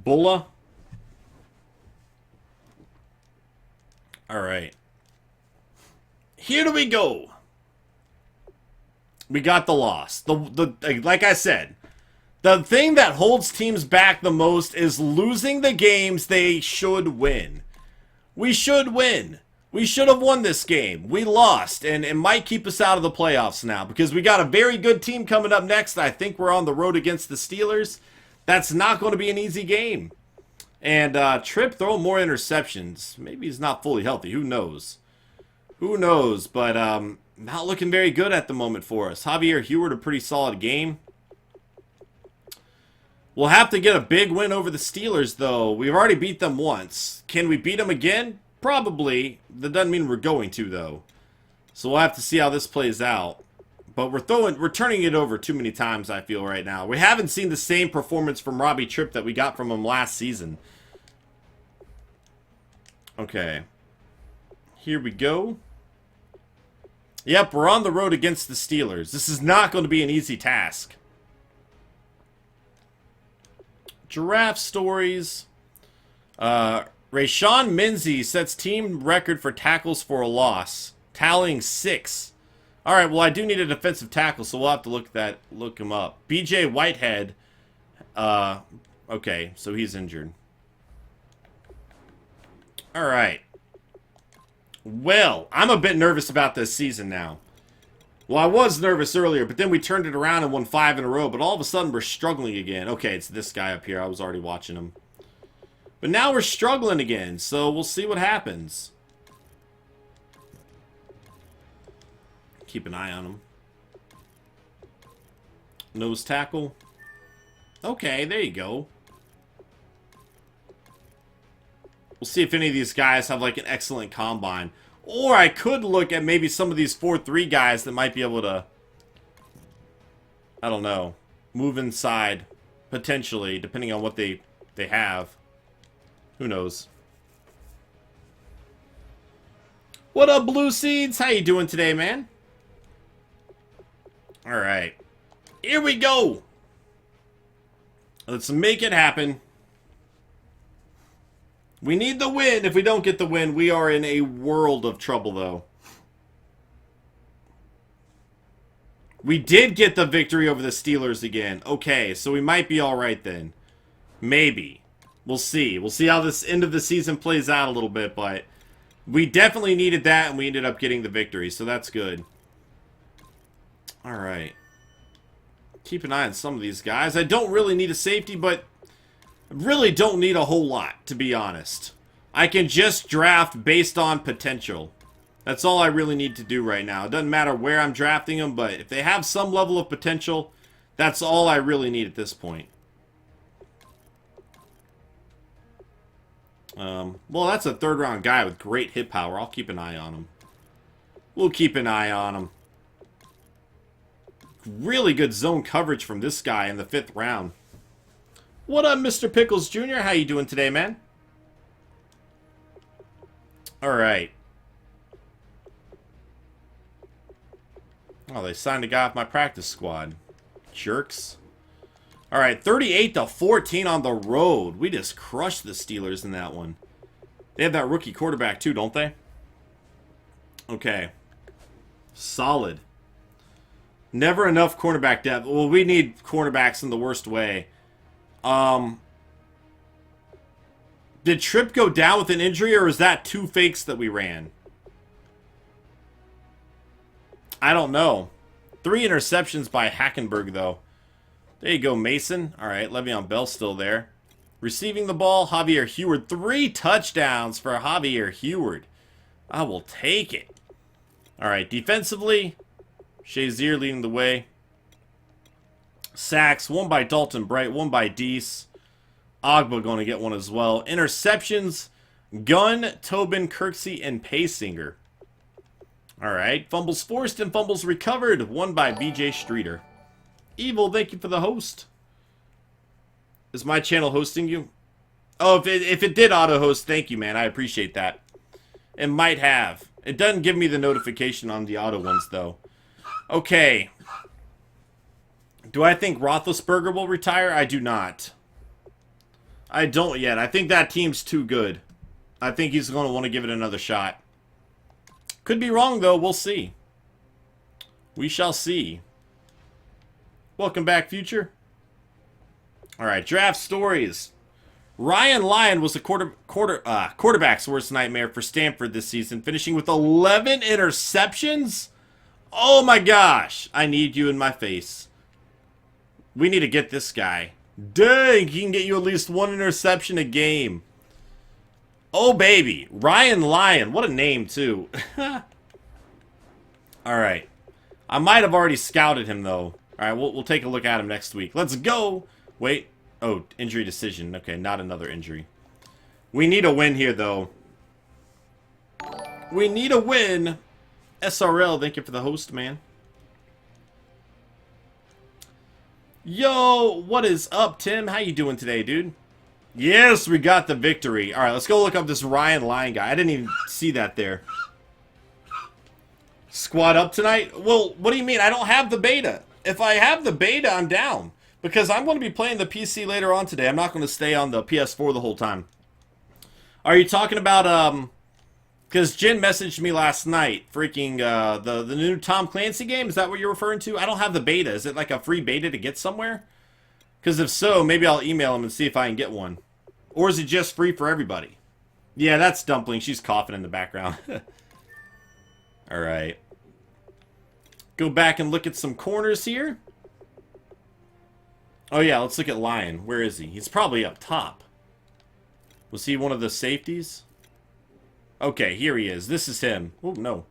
Bulla. Alright. Here we go. We got the loss. Like I said, the thing that holds teams back the most is losing the games they should win. We should win. We should have won this game. We lost, and it might keep us out of the playoffs now because we got a very good team coming up next. I think we're on the road against the Steelers. That's not going to be an easy game. And Tripp throwing more interceptions. Maybe he's not fully healthy. Who knows? Who knows? But not looking very good at the moment for us. Javier Heward, a pretty solid game. We'll have to get a big win over the Steelers, though. We've already beat them once. Can we beat them again? Probably. That doesn't mean we're going to, though. So we'll have to see how this plays out. But we're turning it over too many times, I feel, right now. We haven't seen the same performance from Robbie Tripp that we got from him last season. Okay. Here we go. Yep, we're on the road against the Steelers. This is not going to be an easy task. Giraffe stories. Rayshawn Minzy sets team record for tackles for a loss, tallying 6. All right, well, I do need a defensive tackle, so we'll have to look him up. BJ Whitehead. Okay, so he's injured. All right. Well, I'm a bit nervous about this season now. Well, I was nervous earlier, but then we turned it around and won 5 in a row, but all of a sudden we're struggling again. Okay, it's this guy up here. I was already watching him. But now we're struggling again, so we'll see what happens. Keep an eye on him. Nose tackle. Okay, there you go. We'll see if any of these guys have like an excellent combine. Or I could look at maybe some of these 4-3 guys that might be able to, I don't know, move inside, potentially, depending on what they have. Who knows? What up, Blue Seeds? How you doing today, man? Alright. Here we go! Let's make it happen. We need the win. If we don't get the win, we are in a world of trouble, though. We did get the victory over the Steelers again. Okay, so we might be alright then. Maybe. We'll see. We'll see how this end of the season plays out a little bit, but we definitely needed that, and we ended up getting the victory, so that's good. Alright. Keep an eye on some of these guys. I don't really need a safety, but I really don't need a whole lot, to be honest. I can just draft based on potential. That's all I really need to do right now. It doesn't matter where I'm drafting them, but if they have some level of potential, that's all I really need at this point. Well, that's a third-round guy with great hit power. I'll keep an eye on him. We'll keep an eye on him. Really good zone coverage from this guy in the 5th round. What up, Mr. Pickles Jr.? How you doing today, man? Alright. Oh, they signed a guy off my practice squad. Jerks. Alright, 38-14 on the road. We just crushed the Steelers in that one. They have that rookie quarterback too, don't they? Okay. Solid. Never enough cornerback depth. Well, we need cornerbacks in the worst way. Did Tripp go down with an injury, or is that 2 fakes that we ran? I don't know. 3 interceptions by Hackenberg, though. There you go, Mason. All right, Le'Veon Bell still there. Receiving the ball, Javier Heward. 3 touchdowns for Javier Heward. I will take it. All right, defensively, Shazier leading the way. Sacks, 1 by Dalton Bright, 1 by Deese. Ogba going to get 1 as well. Interceptions, Gunn, Tobin, Kirksey, and Paysinger. All right, fumbles forced and fumbles recovered. 1 by BJ Streeter. Evil, thank you for the host. Is my channel hosting you? Oh, if it did auto-host, thank you, man. I appreciate that. It might have. It doesn't give me the notification on the auto ones, though. Okay. Do I think Roethlisberger will retire? I do not. I don't yet. I think that team's too good. I think he's going to want to give it another shot. Could be wrong, though. We'll see. We shall see. Welcome back, Future. All right, draft stories. Ryan Lyon was the quarterback's worst nightmare for Stanford this season, finishing with 11 interceptions. Oh my gosh. I need you in my face. We need to get this guy. Dang, he can get you at least 1 interception a game. Oh, baby. Ryan Lyon. What a name, too. Alright. I might have already scouted him, though. Alright, we'll take a look at him next week. Let's go. Wait. Oh, injury decision. Okay, not another injury. We need a win here, though. We need a win. SRL, thank you for the host, man. Yo, what is up, Tim? How you doing today, dude? Yes, we got the victory. All right, let's go look up this Ryan Lyon guy. I didn't even see that there. Squad up tonight? Well, what do you mean? I don't have the beta. If I have the beta, I'm down. Because I'm going to be playing the PC later on today. I'm not going to stay on the PS4 the whole time. Are you talking about, because Jen messaged me last night, freaking, the new Tom Clancy game? Is that what you're referring to? I don't have the beta. Is it like a free beta to get somewhere? Because if so, maybe I'll email him and see if I can get one. Or is it just free for everybody? Yeah, that's Dumpling. She's coughing in the background. Alright. Go back and look at some corners here. Oh yeah, let's look at Lyon. Where is he? He's probably up top. Was he one of the safeties? Okay, here he is. This is him. Oh, no.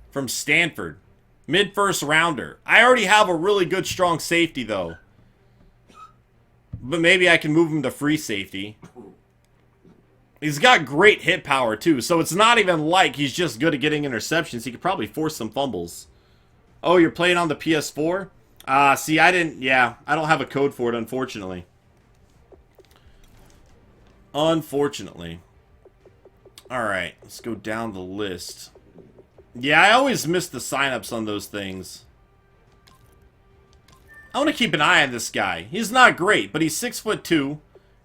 From Stanford. Mid-first rounder. I already have a really good, strong safety, though. But maybe I can move him to free safety. He's got great hit power, too. So it's not even like he's just good at getting interceptions. He could probably force some fumbles. Oh, you're playing on the PS4? See, I didn't... Yeah, I don't have a code for it, unfortunately. Unfortunately. Alright, let's go down the list. Yeah, I always miss the signups on those things. I want to keep an eye on this guy. He's not great, but he's 6'2".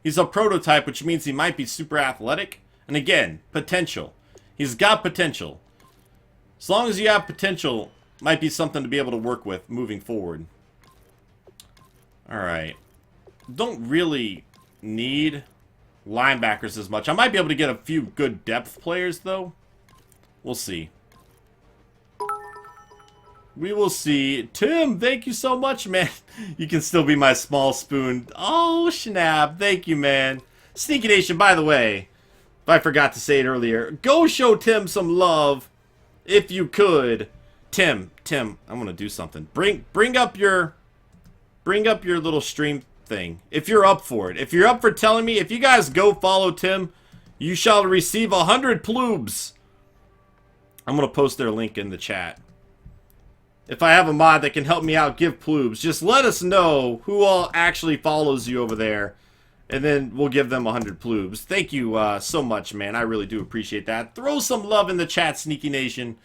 He's a prototype, which means he might be super athletic. And again, potential. He's got potential. As long as you have potential, might be something to be able to work with moving forward. Alright. Don't really need linebackers as much. I might be able to get a few good depth players, though. We'll see. We will see. Tim, thank you so much, man. You can still be my small spoon. Oh, snap. Thank you, man. Sneaky Nation, by the way, if I forgot to say it earlier, go show Tim some love if you could. Tim, I'm going to do something. Bring up your little stream thing. If you're up for it. If you're up for telling me, if you guys go follow Tim, you shall receive 100 ploobs. I'm going to post their link in the chat. If I have a mod that can help me out, give ploobs. Just let us know who all actually follows you over there. And then we'll give them 100 ploobs. Thank you so much, man. I really do appreciate that. Throw some love in the chat, Sneaky Nation.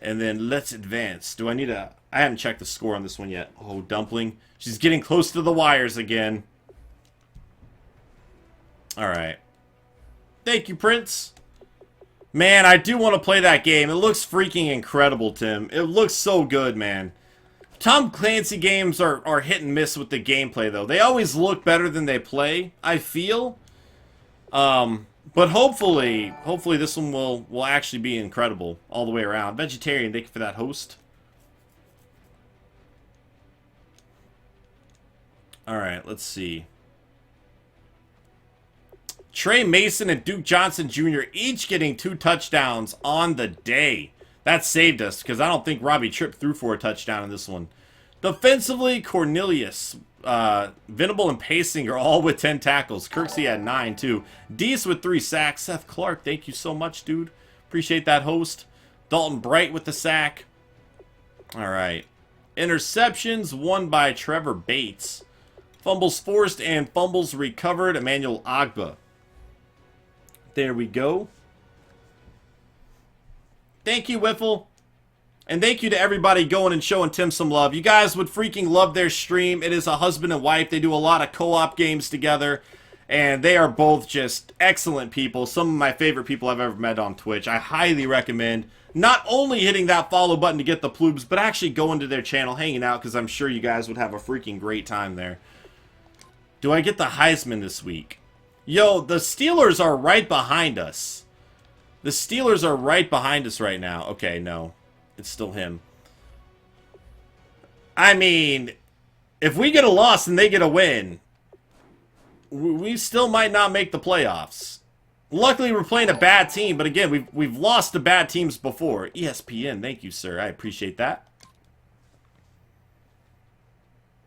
And then let's advance. Do I need a... I haven't checked the score on this one yet. Oh, Dumpling. She's getting close to the wires again. Alright. Thank you, Prince. Man, I do want to play that game. It looks freaking incredible, Tim. It looks so good, man. Tom Clancy games are hit and miss with the gameplay, though. They always look better than they play, I feel. But hopefully this one will actually be incredible all the way around. Vegetarian, thank you for that host. Alright, let's see. Trey Mason and Duke Johnson Jr. each getting 2 touchdowns on the day. That saved us, because I don't think Robbie Tripp threw for a touchdown in this one. Defensively, Cornelius, Venable, and Pacing are all with 10 tackles. Kirksey had 9, too. Deese with 3 sacks. Seth Clark, thank you so much, dude. Appreciate that host. Dalton Bright with the sack. All right. Interceptions, won by Trevor Bates. Fumbles forced and fumbles recovered, Emmanuel Agba. There we go. Thank you, Wiffle. And thank you to everybody going and showing Tim some love. You guys would freaking love their stream. It is a husband and wife. They do a lot of co-op games together. And they are both just excellent people. Some of my favorite people I've ever met on Twitch. I highly recommend not only hitting that follow button to get the ploobs, but actually going to their channel, hanging out, because I'm sure you guys would have a freaking great time there. Do I get the Heisman this week? Yo, the Steelers are right behind us. The Steelers are right behind us right now. Okay, no. It's still him. I mean, if we get a loss and they get a win, we still might not make the playoffs. Luckily, we're playing a bad team, but again, we've lost to bad teams before. ESPN, thank you, sir. I appreciate that.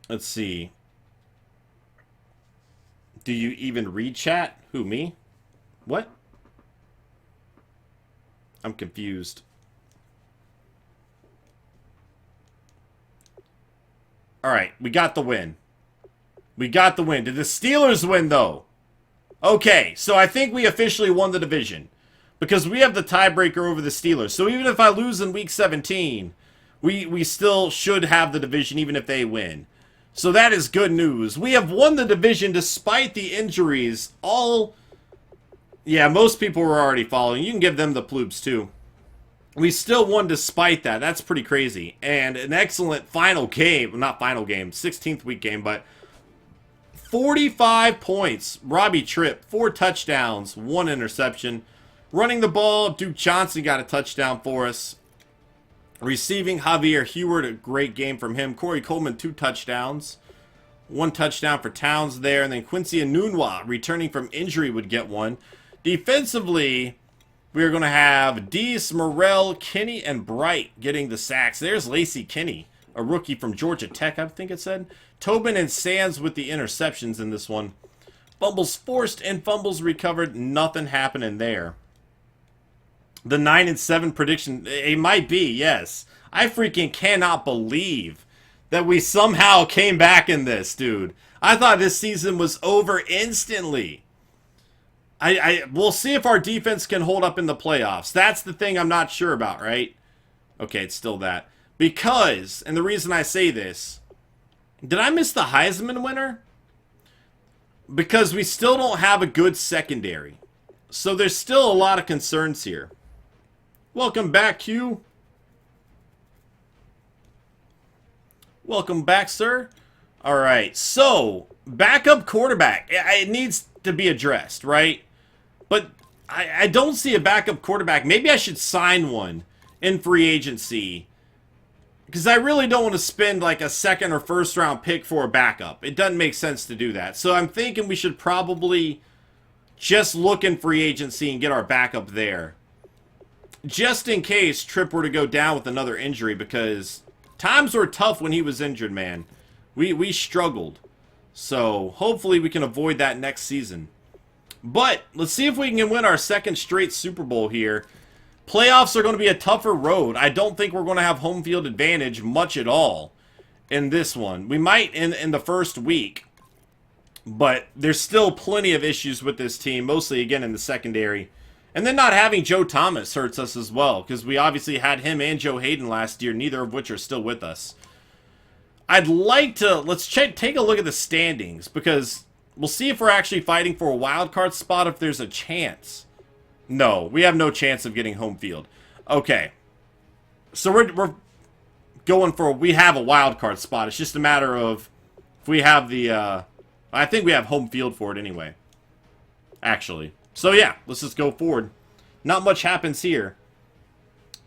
Let's see. Do you even read chat? Who, me? What? I'm confused. Alright, we got the win. We got the win. Did the Steelers win, though? Okay, so I think we officially won the division. Because we have the tiebreaker over the Steelers. So even if I lose in Week 17, we still should have the division even if they win. So that is good news. We have won the division despite the injuries. Yeah, most people were already following. You can give them the ploobs, too. We still won despite that. That's pretty crazy. And an excellent final game. Not final game. 16th week game, but 45 points. Robbie Tripp, 4 touchdowns, 1 interception. Running the ball, Duke Johnson got a touchdown for us. Receiving, Javier Heward, a great game from him. Corey Coleman, 2 touchdowns. 1 touchdown for Towns there. And then Quincy Enunwa, returning from injury, would get 1. Defensively, we're going to have Dees, Morrell, Kinney, and Bright getting the sacks. There's Lacey Kinney, a rookie from Georgia Tech, I think it said. Tobin and Sands with the interceptions in this one. Fumbles forced and fumbles recovered. Nothing happening there. The 9-7 prediction, it might be, yes. I freaking cannot believe that we somehow came back in this, dude. I thought this season was over instantly. We'll see if our defense can hold up in the playoffs. That's the thing I'm not sure about, right? Okay, it's still that. Because, and the reason I say this, did I miss the Heisman winner? Because we still don't have a good secondary. So there's still a lot of concerns here. Welcome back, Q. Welcome back, sir. All right, so backup quarterback. It needs to be addressed, right? But I don't see a backup quarterback. Maybe I should sign one in free agency. Because I really don't want to spend like a second or first round pick for a backup. It doesn't make sense to do that. So I'm thinking we should probably just look in free agency and get our backup there. Just in case Tripp were to go down with another injury, because times were tough when he was injured, man. We struggled. So hopefully we can avoid that next season. But let's see if we can win our second straight Super Bowl here. Playoffs are going to be a tougher road. I don't think we're going to have home field advantage much at all in this one. We might in the first week. But there's still plenty of issues with this team, mostly, again, in the secondary. And then not having Joe Thomas hurts us as well, because we obviously had him and Joe Hayden last year, neither of which are still with us. I'd like to, let's take a look at the standings, because we'll see if we're actually fighting for a wild card spot if there's a chance. No, we have no chance of getting home field. Okay. So we're going for, we have a wild card spot. It's just a matter of if we have the, I think we have home field for it anyway. Actually. So yeah, let's just go forward. Not much happens here.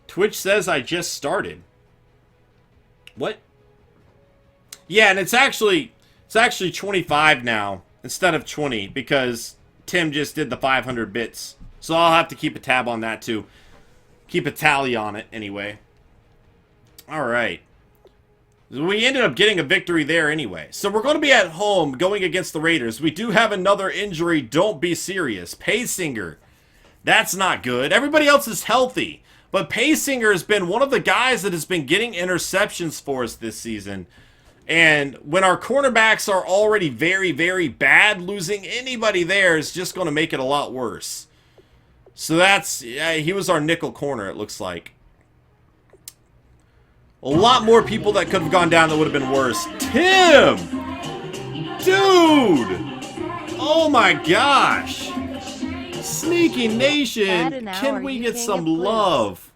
Twitch says I just started. What? Yeah, and it's actually 25 now instead of 20 because Tim just did the 500 bits. So I'll have to keep a tab on that too. Keep a tally on it anyway. All right. We ended up getting a victory there anyway. So we're going to be at home going against the Raiders. We do have another injury. Don't be serious. Paysinger. That's not good. Everybody else is healthy. But Paysinger has been one of the guys that has been getting interceptions for us this season. And when our cornerbacks are already very, very bad, losing anybody there is just going to make it a lot worse. So that's, he was our nickel corner, it looks like. A lot more people that could have gone down that would have been worse. Tim! Dude! Oh my gosh! Sneaky Nation, can we get some love?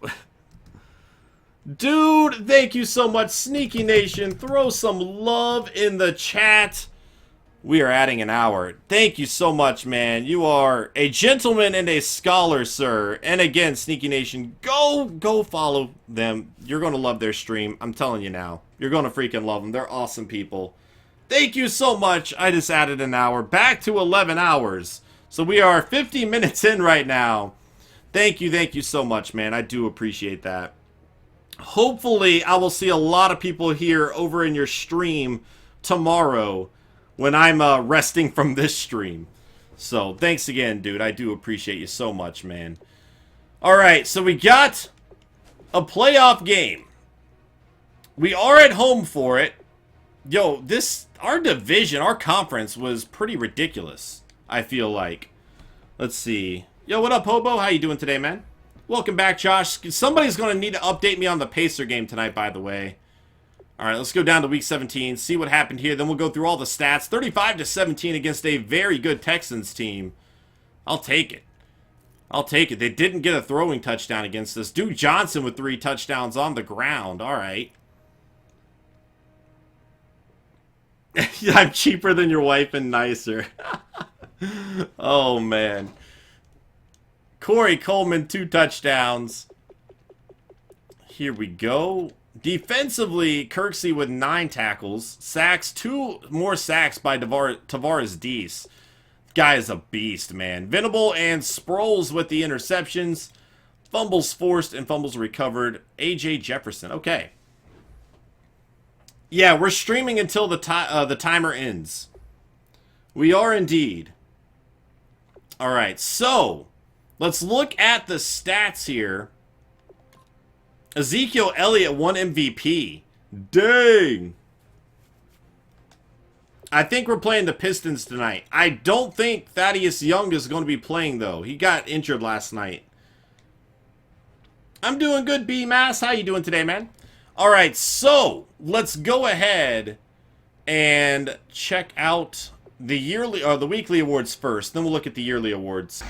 Dude, thank you so much, Sneaky Nation. Throw some love in the chat. We are adding an hour. Thank you so much, man. You are a gentleman and a scholar, sir. And again, Sneaky Nation, go follow them. You're going to love their stream. I'm telling you now. You're going to freaking love them. They're awesome people. Thank you so much. I just added an hour. Back to 11 hours. So we are 50 minutes in right now. Thank you so much, man. I do appreciate that. Hopefully, I will see a lot of people here over in your stream tomorrow when I'm resting from this stream. So, thanks again, dude. I do appreciate you so much, man. Alright, so we got a playoff game. We are at home for it. Yo, our division, our conference was pretty ridiculous, I feel like. Let's see. Yo, what up, Hobo? How you doing today, man? Welcome back, Josh. Somebody's going to need to update me on the Pacer game tonight, by the way. Alright, let's go down to Week 17, see what happened here. Then we'll go through all the stats. 35-17 against a very good Texans team. I'll take it. I'll take it. They didn't get a throwing touchdown against us. Duke Johnson with 3 touchdowns on the ground. Alright. I'm cheaper than your wife and nicer. Oh, man. Corey Coleman, 2 touchdowns. Here we go. Defensively, Kirksey with 9 tackles. Sacks, 2 more sacks by Tavares Deese. Guy is a beast, man. Venable and Sproles with the interceptions. Fumbles forced and fumbles recovered. A.J. Jefferson. Okay. Yeah, we're streaming until the timer ends. We are indeed. Alright, so let's look at the stats here. Ezekiel Elliott won MVP. Dang. I think we're playing the Pistons tonight. I don't think Thaddeus Young is going to be playing, though. He got injured last night. I'm doing good, B-Mass. How you doing today, man? Alright, so let's go ahead and check out the yearly or the weekly awards first. Then we'll look at the yearly awards.